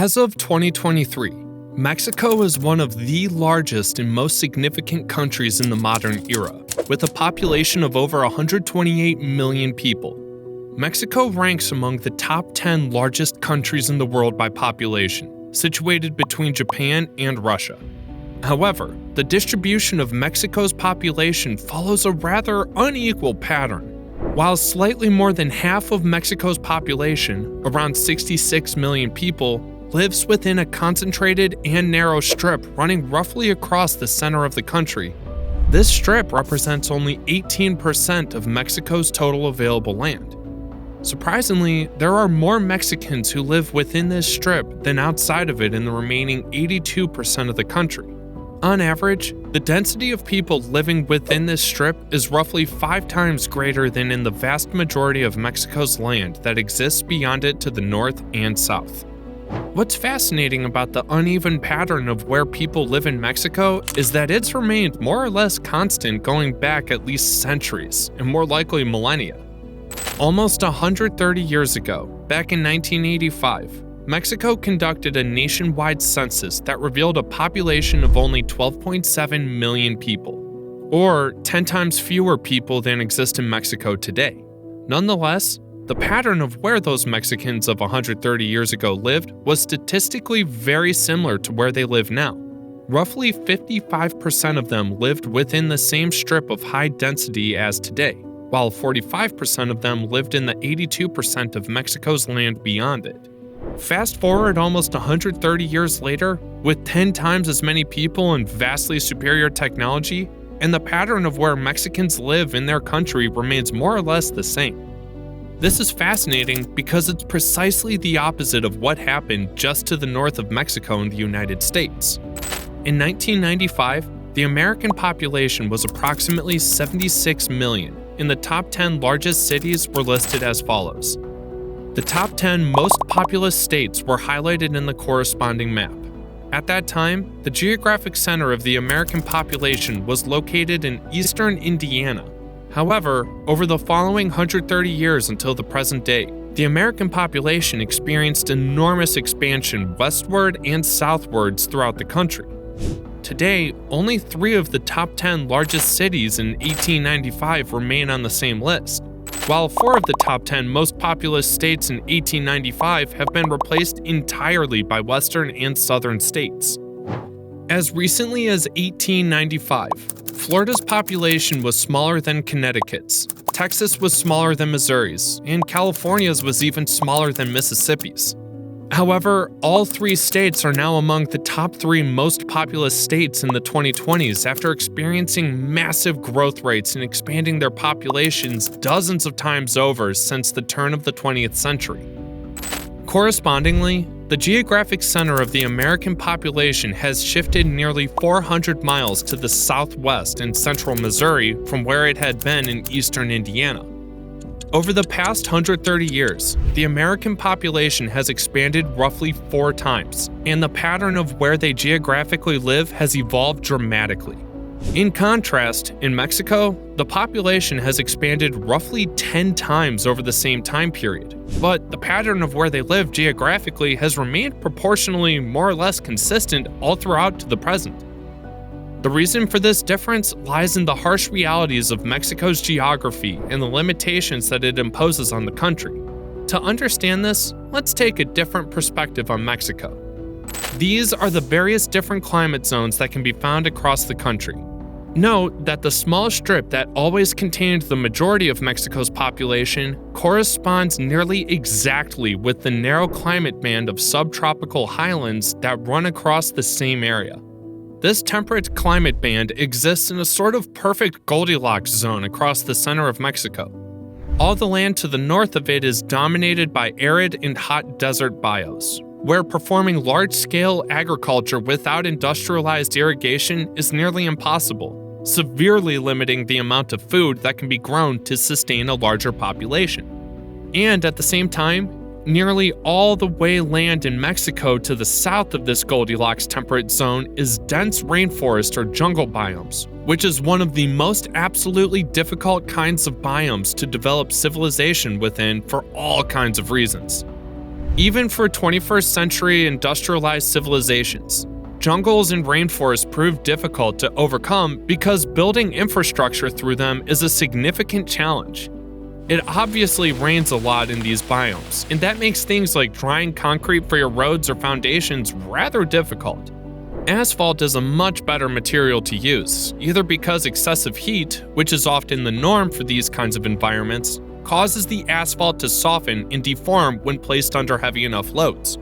As of 2023, Mexico is one of the largest and most significant countries in the modern era, with a population of over 128 million people. Mexico ranks among the top 10 largest countries in the world by population, situated between Japan and Russia. However, the distribution of Mexico's population follows a rather unequal pattern. While slightly more than half of Mexico's population, around 66 million people, lives within a concentrated and narrow strip running roughly across the center of the country, this strip represents only 18% of Mexico's total available land. Surprisingly, there are more Mexicans who live within this strip than outside of it in the remaining 82% of the country. On average, the density of people living within this strip is roughly 5 times greater than in the vast majority of Mexico's land that exists beyond it to the north and south. What's fascinating about the uneven pattern of where people live in Mexico is that it's remained more or less constant going back at least centuries, and more likely millennia. Almost 130 years ago, back in 1985, Mexico conducted a nationwide census that revealed a population of only 12.7 million people, or 10 times fewer people than exist in Mexico today. Nonetheless, the pattern of where those Mexicans of 130 years ago lived was statistically very similar to where they live now. Roughly 55% of them lived within the same strip of high density as today, while 45% of them lived in the 82% of Mexico's land beyond it. Fast forward almost 130 years later, with 10 times as many people and vastly superior technology, and the pattern of where Mexicans live in their country remains more or less the same. This is fascinating because it's precisely the opposite of what happened just to the north of Mexico in the United States. In 1995, the American population was approximately 76 million, and the top 10 largest cities were listed as follows. The top 10 most populous states were highlighted in the corresponding map. At that time, the geographic center of the American population was located in eastern Indiana. However, over the following 130 years until the present day, the American population experienced enormous expansion westward and southwards throughout the country. Today, only 3 of the top 10 largest cities in 1895 remain on the same list, while 4 of the top 10 most populous states in 1895 have been replaced entirely by western and southern states. As recently as 1895, Florida's population was smaller than Connecticut's, Texas was smaller than Missouri's, and California's was even smaller than Mississippi's. However, all 3 states are now among the top 3 most populous states in the 2020s after experiencing massive growth rates and expanding their populations dozens of times over since the turn of the 20th century. Correspondingly, the geographic center of the American population has shifted nearly 400 miles to the southwest in central Missouri from where it had been in eastern Indiana. Over the past 130 years, the American population has expanded roughly 4 times, and the pattern of where they geographically live has evolved dramatically. In contrast, in Mexico, the population has expanded roughly 10 times over the same time period, but the pattern of where they live geographically has remained proportionally more or less consistent all throughout to the present. The reason for this difference lies in the harsh realities of Mexico's geography and the limitations that it imposes on the country. To understand this, let's take a different perspective on Mexico. These are the various different climate zones that can be found across the country. Note that the small strip that always contained the majority of Mexico's population corresponds nearly exactly with the narrow climate band of subtropical highlands that run across the same area. This temperate climate band exists in a sort of perfect Goldilocks zone across the center of Mexico. All the land to the north of it is dominated by arid and hot desert bios, where performing large-scale agriculture without industrialized irrigation is nearly impossible, severely limiting the amount of food that can be grown to sustain a larger population. And at the same time, nearly all the way land in Mexico to the south of this Goldilocks temperate zone is dense rainforest or jungle biomes, which is one of the most absolutely difficult kinds of biomes to develop civilization within for all kinds of reasons. Even for 21st century industrialized civilizations, jungles and rainforests prove difficult to overcome because building infrastructure through them is a significant challenge. It obviously rains a lot in these biomes, and that makes things like drying concrete for your roads or foundations rather difficult. Asphalt is a much better material to use, either because excessive heat, which is often the norm for these kinds of environments, causes the asphalt to soften and deform when placed under heavy enough loads.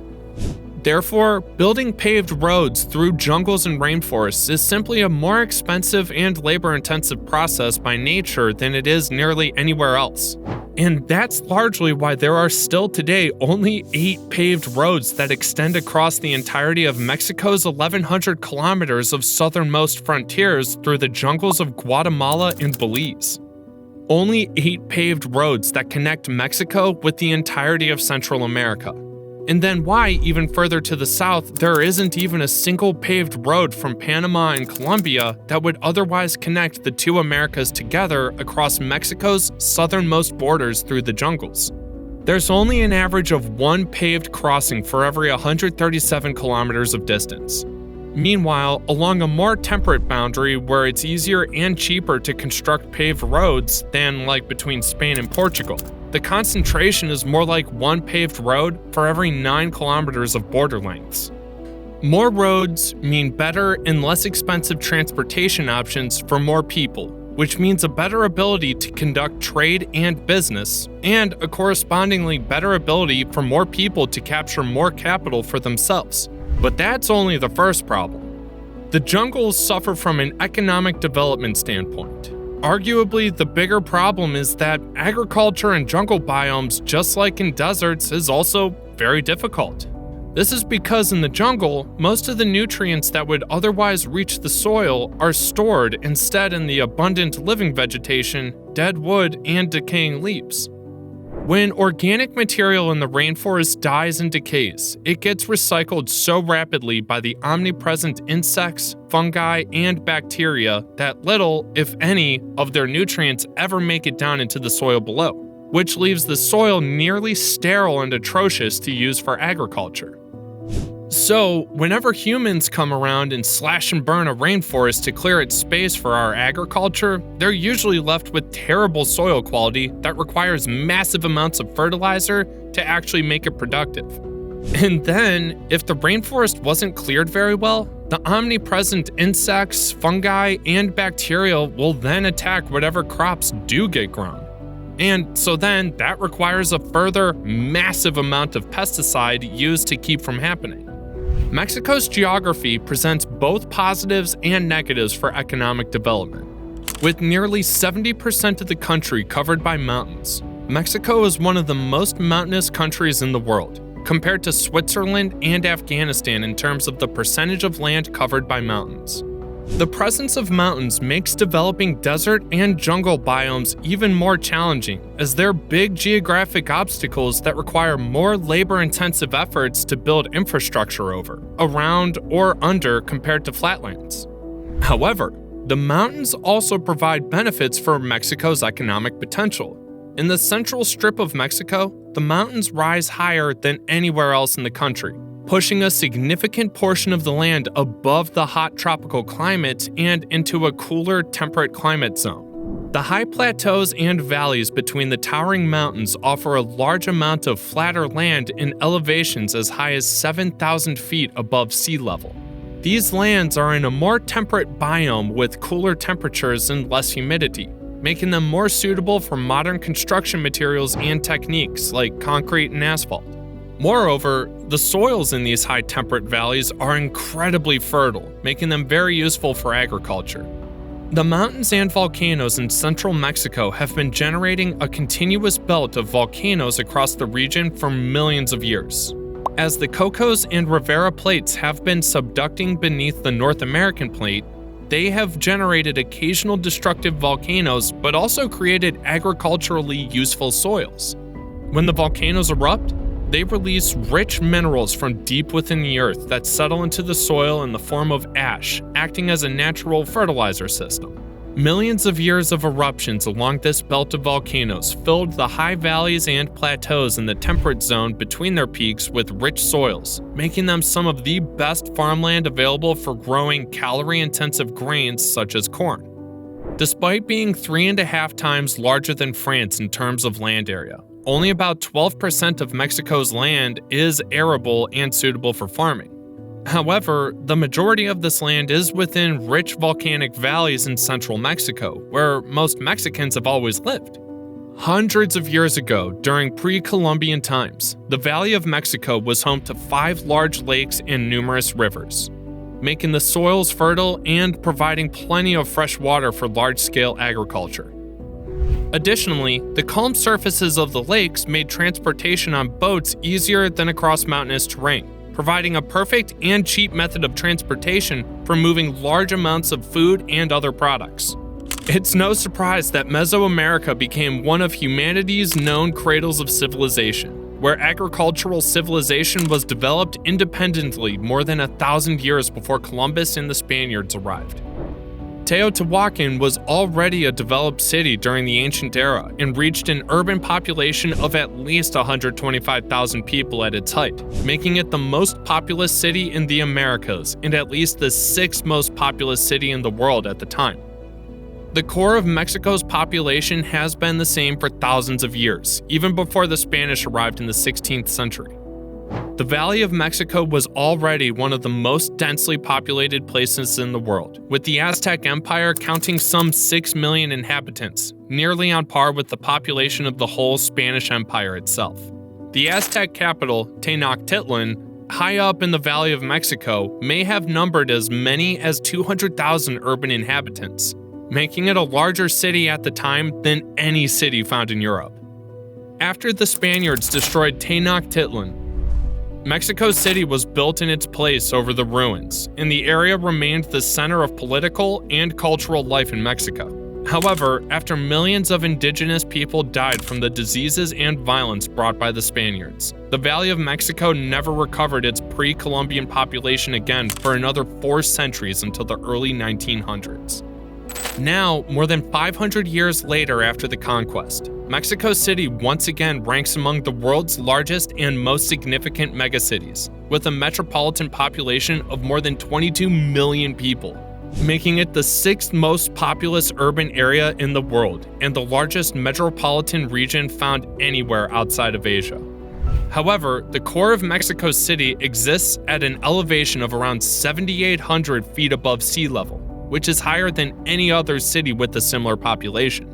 Therefore, building paved roads through jungles and rainforests is simply a more expensive and labor-intensive process by nature than it is nearly anywhere else. And that's largely why there are still today only 8 paved roads that extend across the entirety of Mexico's 1,100 kilometers of southernmost frontiers through the jungles of Guatemala and Belize. Only 8 paved roads that connect Mexico with the entirety of Central America. And then why, even further to the south, there isn't even a single paved road from Panama and Colombia that would otherwise connect the two Americas together across Mexico's southernmost borders through the jungles. There's only an average of 1 paved crossing for every 137 kilometers of distance. Meanwhile, along a more temperate boundary where it's easier and cheaper to construct paved roads than like between Spain and Portugal, the concentration is more like 1 paved road for every 9 kilometers of border lengths. More roads mean better and less expensive transportation options for more people, which means a better ability to conduct trade and business, and a correspondingly better ability for more people to capture more capital for themselves. But that's only the first problem. The jungles suffer from an economic development standpoint. Arguably, the bigger problem is that agriculture in jungle biomes, just like in deserts, is also very difficult. This is because in the jungle, most of the nutrients that would otherwise reach the soil are stored instead in the abundant living vegetation, dead wood, and decaying leaves. When organic material in the rainforest dies and decays, it gets recycled so rapidly by the omnipresent insects, fungi, and bacteria that little, if any, of their nutrients ever make it down into the soil below, which leaves the soil nearly sterile and atrocious to use for agriculture. So, whenever humans come around and slash and burn a rainforest to clear its space for our agriculture, they're usually left with terrible soil quality that requires massive amounts of fertilizer to actually make it productive. And then, if the rainforest wasn't cleared very well, the omnipresent insects, fungi, and bacteria will then attack whatever crops do get grown. And so then, that requires a further massive amount of pesticide used to keep from happening. Mexico's geography presents both positives and negatives for economic development. With nearly 70% of the country covered by mountains, Mexico is one of the most mountainous countries in the world, compared to Switzerland and Afghanistan in terms of the percentage of land covered by mountains. The presence of mountains makes developing desert and jungle biomes even more challenging, as they're big geographic obstacles that require more labor-intensive efforts to build infrastructure over, around, or under compared to flatlands. However, the mountains also provide benefits for Mexico's economic potential. In the central strip of Mexico, the mountains rise higher than anywhere else in the country, pushing a significant portion of the land above the hot tropical climate and into a cooler temperate climate zone. The high plateaus and valleys between the towering mountains offer a large amount of flatter land in elevations as high as 7,000 feet above sea level. These lands are in a more temperate biome with cooler temperatures and less humidity, making them more suitable for modern construction materials and techniques like concrete and asphalt. Moreover, the soils in these high temperate valleys are incredibly fertile, making them very useful for agriculture. The mountains and volcanoes in central Mexico have been generating a continuous belt of volcanoes across the region for millions of years. As the Cocos and Rivera plates have been subducting beneath the North American plate, they have generated occasional destructive volcanoes but also created agriculturally useful soils. When the volcanoes erupt, they release rich minerals from deep within the earth that settle into the soil in the form of ash, acting as a natural fertilizer system. Millions of years of eruptions along this belt of volcanoes filled the high valleys and plateaus in the temperate zone between their peaks with rich soils, making them some of the best farmland available for growing calorie-intensive grains such as corn. Despite being 3.5 times larger than France in terms of land area, only about 12% of Mexico's land is arable and suitable for farming. However, the majority of this land is within rich volcanic valleys in central Mexico, where most Mexicans have always lived. Hundreds of years ago, during pre-Columbian times, the Valley of Mexico was home to 5 large lakes and numerous rivers, making the soils fertile and providing plenty of fresh water for large-scale agriculture. Additionally, the calm surfaces of the lakes made transportation on boats easier than across mountainous terrain, providing a perfect and cheap method of transportation for moving large amounts of food and other products. It's no surprise that Mesoamerica became one of humanity's known cradles of civilization, where agricultural civilization was developed independently more than 1,000 years before Columbus and the Spaniards arrived. Teotihuacan was already a developed city during the ancient era and reached an urban population of at least 125,000 people at its height, making it the most populous city in the Americas and at least the 6th most populous city in the world at the time. The core of Mexico's population has been the same for thousands of years, even before the Spanish arrived in the 16th century. The Valley of Mexico was already one of the most densely populated places in the world, with the Aztec Empire counting some 6 million inhabitants, nearly on par with the population of the whole Spanish Empire itself. The Aztec capital, Tenochtitlan, high up in the Valley of Mexico, may have numbered as many as 200,000 urban inhabitants, making it a larger city at the time than any city found in Europe. After the Spaniards destroyed Tenochtitlan, Mexico City was built in its place over the ruins, and the area remained the center of political and cultural life in Mexico. However, after millions of indigenous people died from the diseases and violence brought by the Spaniards, the Valley of Mexico never recovered its pre-Columbian population again for another 4 centuries until the early 1900s. Now, more than 500 years later after the conquest, Mexico City once again ranks among the world's largest and most significant megacities, with a metropolitan population of more than 22 million people, making it the 6th most populous urban area in the world and the largest metropolitan region found anywhere outside of Asia. However, the core of Mexico City exists at an elevation of around 7,800 feet above sea level, which is higher than any other city with a similar population.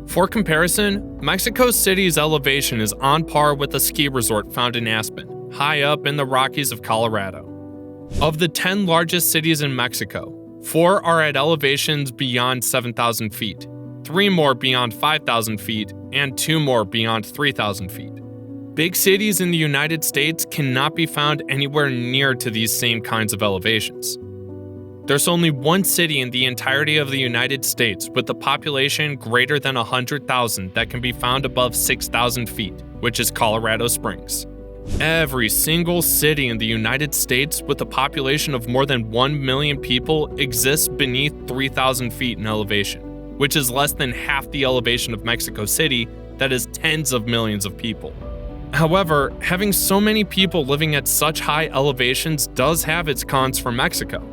For comparison, Mexico City's elevation is on par with a ski resort found in Aspen, high up in the Rockies of Colorado. Of the 10 largest cities in Mexico, 4 are at elevations beyond 7,000 feet, 3 more beyond 5,000 feet, and 2 more beyond 3,000 feet. Big cities in the United States cannot be found anywhere near to these same kinds of elevations. There's only one city in the entirety of the United States with a population greater than 100,000 that can be found above 6,000 feet, which is Colorado Springs. Every single city in the United States with a population of more than 1 million people exists beneath 3,000 feet in elevation, which is less than half the elevation of Mexico City, that is tens of millions of people. However, having so many people living at such high elevations does have its cons for Mexico.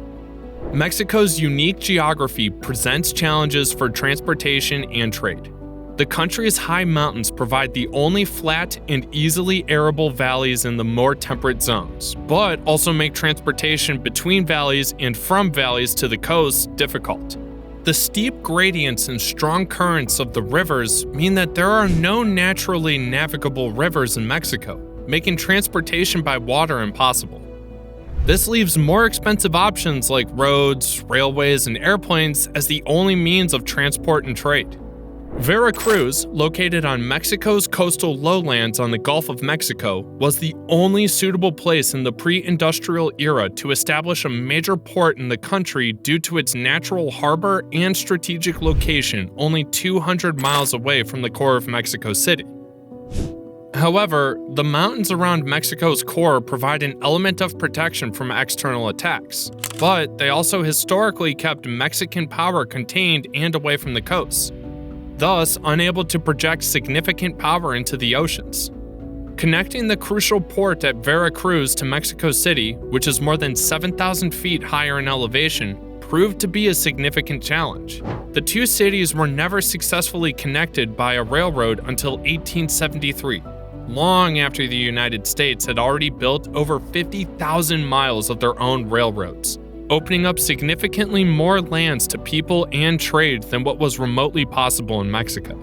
Mexico's unique geography presents challenges for transportation and trade. The country's high mountains provide the only flat and easily arable valleys in the more temperate zones, but also make transportation between valleys and from valleys to the coast difficult. The steep gradients and strong currents of the rivers mean that there are no naturally navigable rivers in Mexico, making transportation by water impossible. This leaves more expensive options like roads, railways, and airplanes as the only means of transport and trade. Veracruz, located on Mexico's coastal lowlands on the Gulf of Mexico, was the only suitable place in the pre-industrial era to establish a major port in the country due to its natural harbor and strategic location only 200 miles away from the core of Mexico City. However, the mountains around Mexico's core provide an element of protection from external attacks, but they also historically kept Mexican power contained and away from the coast, thus unable to project significant power into the oceans. Connecting the crucial port at Veracruz to Mexico City, which is more than 7,000 feet higher in elevation, proved to be a significant challenge. The two cities were never successfully connected by a railroad until 1873, long after the United States had already built over 50,000 miles of their own railroads, opening up significantly more lands to people and trade than what was remotely possible in Mexico.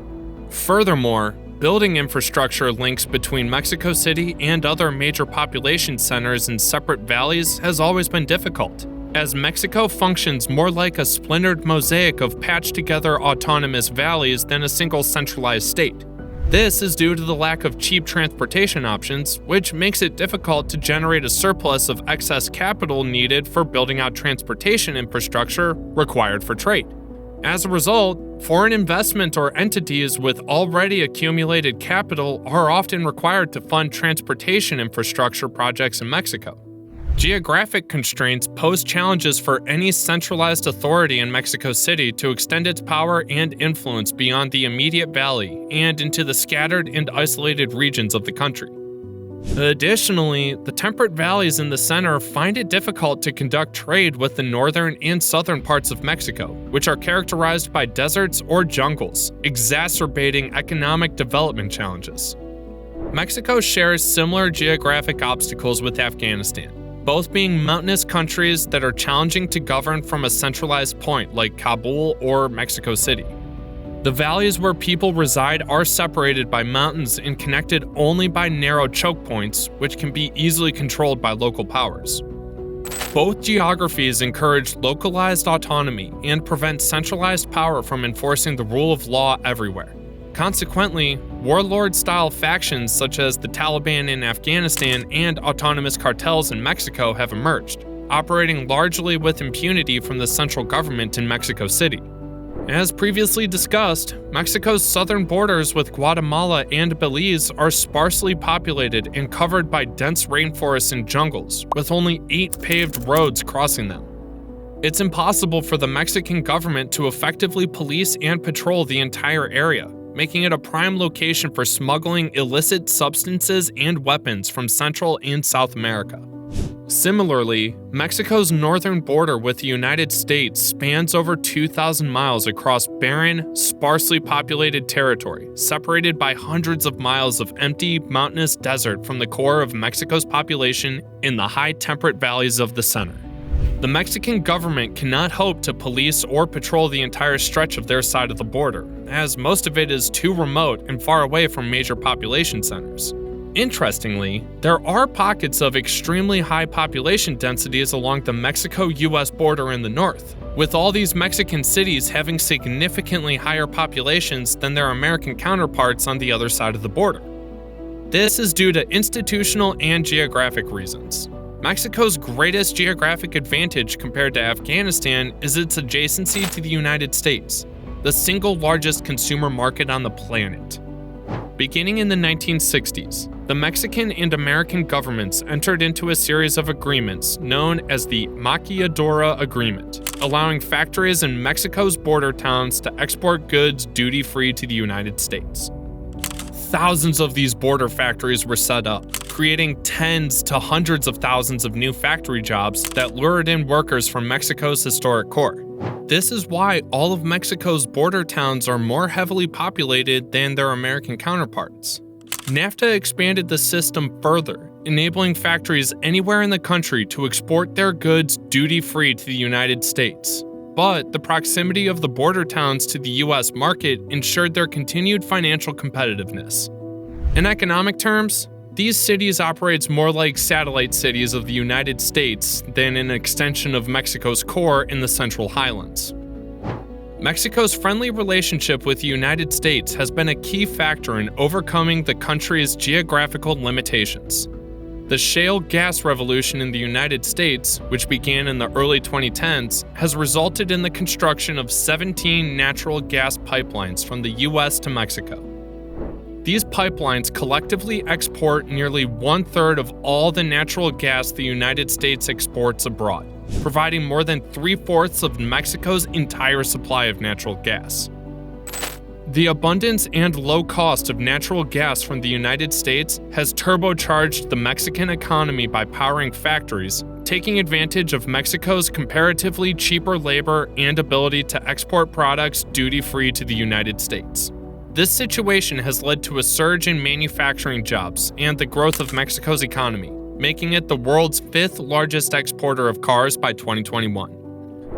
Furthermore, building infrastructure links between Mexico City and other major population centers in separate valleys has always been difficult, as Mexico functions more like a splintered mosaic of patched-together autonomous valleys than a single centralized state. This is due to the lack of cheap transportation options, which makes it difficult to generate a surplus of excess capital needed for building out transportation infrastructure required for trade. As a result, foreign investment or entities with already accumulated capital are often required to fund transportation infrastructure projects in Mexico. Geographic constraints pose challenges for any centralized authority in Mexico City to extend its power and influence beyond the immediate valley and into the scattered and isolated regions of the country. Additionally, the temperate valleys in the center find it difficult to conduct trade with the northern and southern parts of Mexico, which are characterized by deserts or jungles, exacerbating economic development challenges. Mexico shares similar geographic obstacles with Afghanistan, both being mountainous countries that are challenging to govern from a centralized point like Kabul or Mexico City. The valleys where people reside are separated by mountains and connected only by narrow choke points, which can be easily controlled by local powers. Both geographies encourage localized autonomy and prevent centralized power from enforcing the rule of law everywhere. Consequently, warlord-style factions such as the Taliban in Afghanistan and autonomous cartels in Mexico have emerged, operating largely with impunity from the central government in Mexico City. As previously discussed, Mexico's southern borders with Guatemala and Belize are sparsely populated and covered by dense rainforests and jungles, with only 8 paved roads crossing them. It's impossible for the Mexican government to effectively police and patrol the entire area, making it a prime location for smuggling illicit substances and weapons from Central and South America. Similarly, Mexico's northern border with the United States spans over 2,000 miles across barren, sparsely populated territory, separated by hundreds of miles of empty, mountainous desert from the core of Mexico's population in the high temperate valleys of the center. The Mexican government cannot hope to police or patrol the entire stretch of their side of the border, as most of it is too remote and far away from major population centers. Interestingly, there are pockets of extremely high population densities along the Mexico-US border in the north, with all these Mexican cities having significantly higher populations than their American counterparts on the other side of the border. This is due to institutional and geographic reasons. Mexico's greatest geographic advantage compared to Afghanistan is its adjacency to the United States, the single largest consumer market on the planet. Beginning in the 1960s, the Mexican and American governments entered into a series of agreements known as the Maquiladora Agreement, allowing factories in Mexico's border towns to export goods duty-free to the United States. Thousands of these border factories were set up, creating tens to hundreds of thousands of new factory jobs that lured in workers from Mexico's historic core. This is why all of Mexico's border towns are more heavily populated than their American counterparts. NAFTA expanded the system further, enabling factories anywhere in the country to export their goods duty-free to the United States. But the proximity of the border towns to the US market ensured their continued financial competitiveness. In economic terms, these cities operate more like satellite cities of the United States than an extension of Mexico's core in the Central Highlands. Mexico's friendly relationship with the United States has been a key factor in overcoming the country's geographical limitations. The shale gas revolution in the United States, which began in the early 2010s, has resulted in the construction of 17 natural gas pipelines from the US to Mexico. These pipelines collectively export nearly 1/3 of all the natural gas the United States exports abroad, providing more than 3/4 of Mexico's entire supply of natural gas. The abundance and low cost of natural gas from the United States has turbocharged the Mexican economy by powering factories, taking advantage of Mexico's comparatively cheaper labor and ability to export products duty-free to the United States. This situation has led to a surge in manufacturing jobs and the growth of Mexico's economy, making it the world's 5th largest exporter of cars by 2021.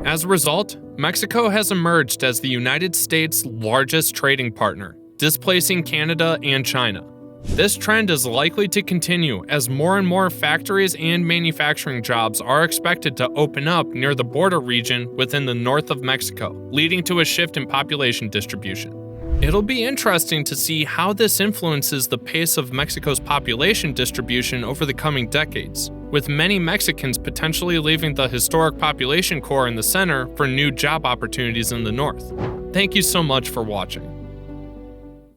As a result, Mexico has emerged as the United States' largest trading partner, displacing Canada and China. This trend is likely to continue as more and more factories and manufacturing jobs are expected to open up near the border region within the north of Mexico, leading to a shift in population distribution. It'll be interesting to see how this influences the pace of Mexico's population distribution over the coming decades, with many Mexicans potentially leaving the historic population core in the center for new job opportunities in the north. Thank you so much for watching.